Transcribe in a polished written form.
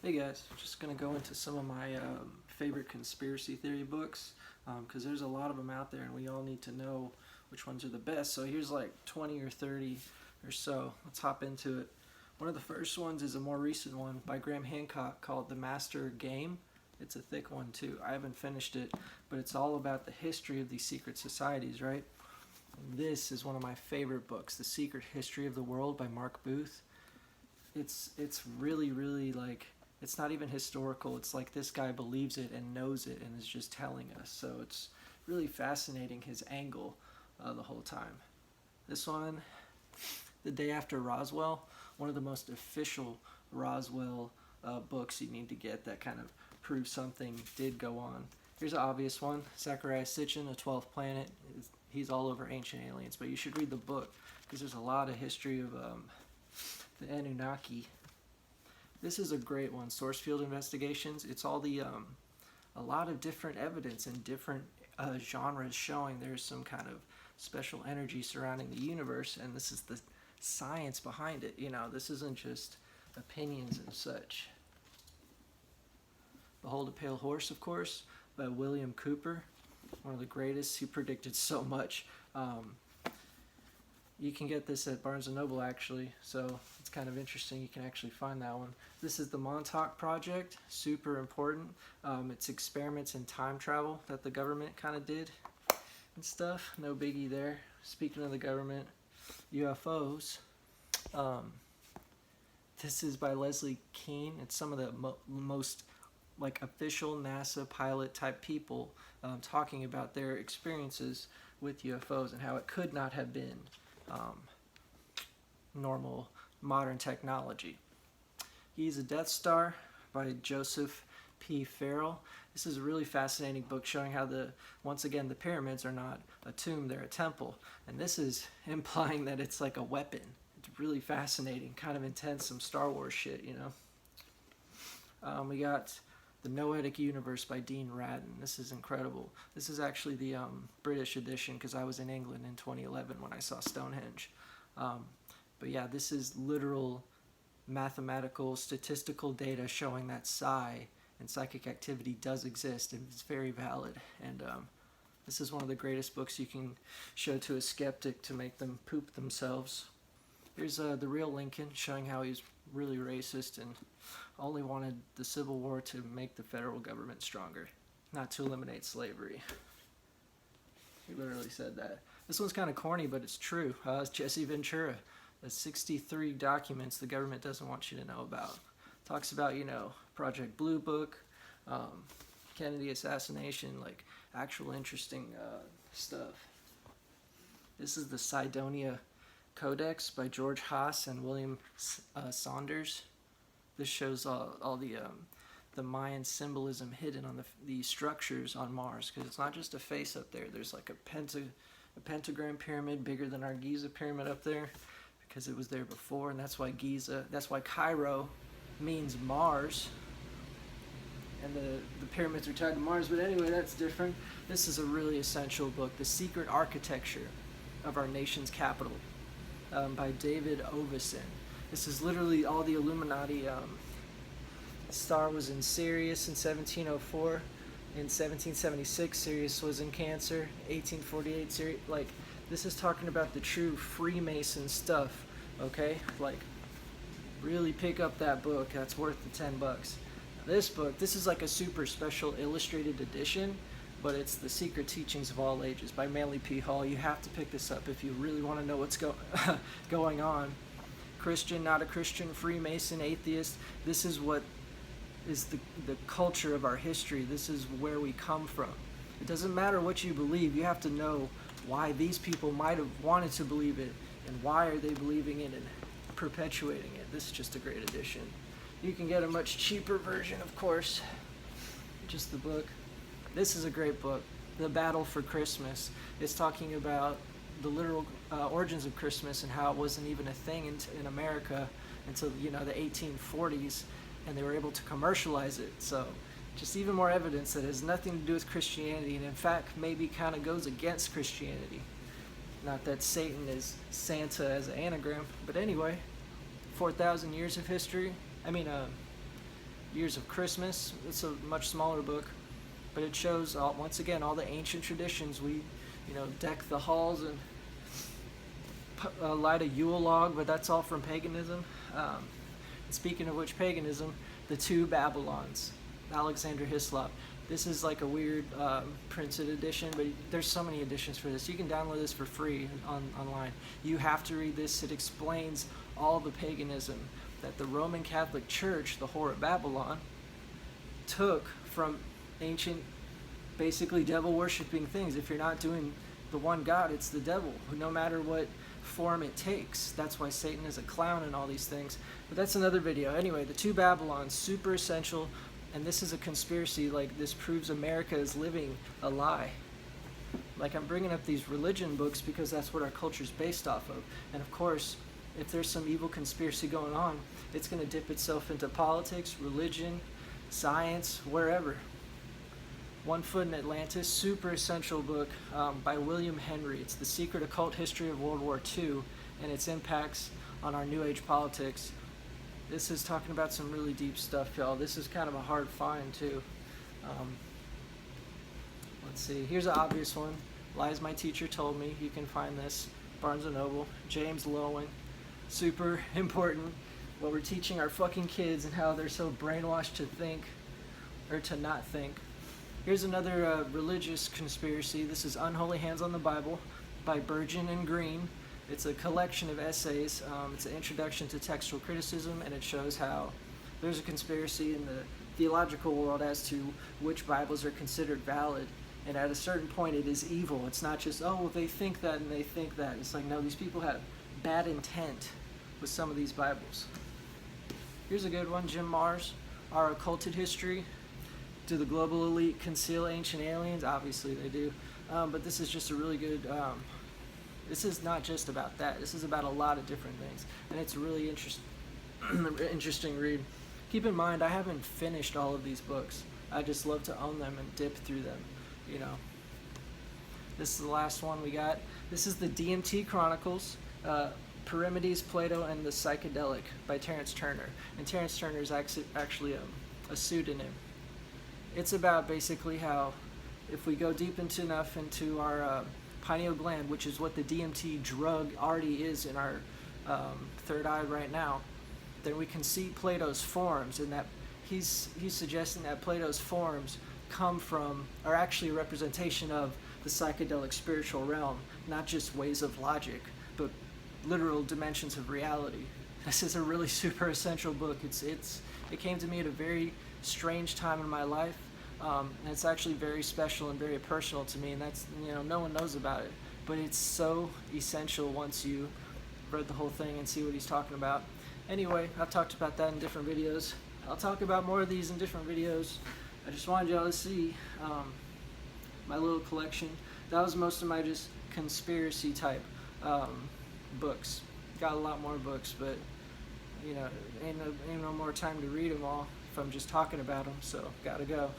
Hey guys, just gonna go into some of my favorite conspiracy theory books because there's a lot of them out there and we all need to know which ones are the best. So here's like 20 or 30 or so. Let's hop into it. One of the first ones is a more recent one by Graham Hancock called The Master Game. It's a thick one too. I haven't finished it, but it's all about the history of these secret societies, right? This is one of my favorite books, The Secret History of the World by Mark Booth. It's really like it's not even historical. It's like this guy believes it and knows it and is just telling us. So it's really fascinating his angle the whole time. This one, The Day After Roswell, one of the most official Roswell books you need to get that kind of proves something did go on. Here's an obvious one, Zachariah Sitchin, The 12th Planet. He's all over ancient aliens, but you should read the book because there's a lot of history of the Anunnaki. This is a great one, Source Field Investigations. It's all the a lot of different evidence and different genres showing there's some kind of special energy surrounding the universe, and this is the science behind it. You know, this isn't just opinions and such. Behold a Pale Horse, of course, by William Cooper, one of the greatest. He predicted so much. You can get this at Barnes & Noble, actually, so it's kind of interesting. You can actually find that one. This is the Montauk Project, super important. It's experiments in time travel that the government kind of did and stuff. No biggie there. Speaking of the government, UFOs. This is by Leslie Kean. It's some of the most like official NASA pilot type people talking about their experiences with UFOs and how it could not have been normal modern technology. He's a Death Star by Joseph P. Farrell. This is a really fascinating book showing how once again the pyramids are not a tomb, they're a temple, and this is implying that it's like a weapon. It's really fascinating, kind of intense, some Star Wars shit, you know. We got The Noetic Universe by Dean Ratan. This is incredible. This is actually the British edition because I was in England in 2011 when I saw Stonehenge. But yeah, this is literal mathematical, statistical data showing that psi and psychic activity does exist and it's very valid. And this is one of the greatest books you can show to a skeptic to make them poop themselves. Here's The Real Lincoln, showing how he's really racist and only wanted the Civil War to make the federal government stronger, not to eliminate slavery. He literally said that. This one's kind of corny, but it's true. It's Jesse Ventura. The 63 documents the government doesn't want you to know about. Talks about, you know, Project Blue Book, Kennedy assassination, like actual interesting stuff. This is the Cydonia Codex by George Haas and William Saunders. This shows all the Mayan symbolism hidden on the structures on Mars, because it's not just a face up there. There's like a pentagram pyramid bigger than our Giza pyramid up there, because it was there before, and that's why Cairo means Mars, and the pyramids are tied to Mars. But anyway, that's different. This is a really essential book, The Secret Architecture of Our Nation's Capital, by David Overson. This is literally all the Illuminati. Star was in Sirius in 1704. In 1776, Sirius was in Cancer. 1848, Sirius. Like, this is talking about the true Freemason stuff. Okay, like, really pick up that book. That's worth the $10. This book, this is like a super special illustrated edition, but it's The Secret Teachings of All Ages by Manley P. Hall. You have to pick this up if you really want to know what's going on. Christian, not a Christian, Freemason, atheist. This is what is the culture of our history. This is where we come from. It doesn't matter what you believe. You have to know why these people might have wanted to believe it and why are they believing it and perpetuating it. This is just a great edition. You can get a much cheaper version, of course, just the book. This is a great book, The Battle for Christmas. It's talking about the literal origins of Christmas and how it wasn't even a thing in America until, you know, the 1840s, and they were able to commercialize it. So just even more evidence that it has nothing to do with Christianity, and in fact maybe kind of goes against Christianity. Not that Satan is Santa as an anagram, but anyway, 4,000 years of history. Years of Christmas. It's a much smaller book, but it shows once again all the ancient traditions. We, deck the halls and light a Yule log, but that's all from paganism. Speaking of which, paganism, the two Babylons, Alexander Hislop. This is like a weird printed edition, but there's so many editions for this. You can download this for free online. You have to read this. It explains all the paganism that the Roman Catholic Church, the whore of Babylon, took from ancient, basically devil-worshipping things. If you're not doing the one God, it's the devil, no matter what form it takes. That's why Satan is a clown and all these things. But that's another video. Anyway, the two Babylons, super essential, and this is a conspiracy. Like, this proves America is living a lie. Like, I'm bringing up these religion books because that's what our culture is based off of. And of course, if there's some evil conspiracy going on, it's going to dip itself into politics, religion, science, wherever. One Foot in Atlantis, super essential book by William Henry. It's the secret occult history of World War II and its impacts on our New Age politics. This is talking about some really deep stuff, y'all. This is kind of a hard find, too. Let's see. Here's an obvious one. Lies My Teacher Told Me. You can find this. Barnes & Noble. James Lowen. Super important. What we're teaching our fucking kids and how they're so brainwashed to think or to not think. Here's another religious conspiracy. This is Unholy Hands on the Bible by Bergeon and Green. It's a collection of essays. It's an introduction to textual criticism, and it shows how there's a conspiracy in the theological world as to which Bibles are considered valid. And at a certain point, it is evil. It's not just, oh, they think that and they think that. It's like, no, these people have bad intent with some of these Bibles. Here's a good one, Jim Mars, Our Occulted History. Do the global elite conceal ancient aliens? Obviously they do. But this is just a really good, this is not just about that. This is about a lot of different things. And it's a really interesting read. Keep in mind, I haven't finished all of these books. I just love to own them and dip through them, This is the last one we got. This is the DMT Chronicles, Parmenides, Plato, and the Psychedelic by Terence Turner. And Terence Turner is actually a pseudonym. It's about basically how if we go deep enough into our pineal gland, which is what the DMT drug already is in our third eye right now, then we can see Plato's forms, and that he's suggesting that Plato's forms come from, are actually a representation of the psychedelic spiritual realm, not just ways of logic, but literal dimensions of reality. This is a really super essential book. It came to me at a very strange time in my life, and it's actually very special and very personal to me, and that's, no one knows about it, but it's so essential once you read the whole thing and see what he's talking about. Anyway, I've talked about that in different videos. I'll talk about more of these in different videos. I just wanted y'all to see my little collection. That was most of my just conspiracy type books. Got a lot more books, but ain't no more time to read them all if I'm just talking about them, so gotta go.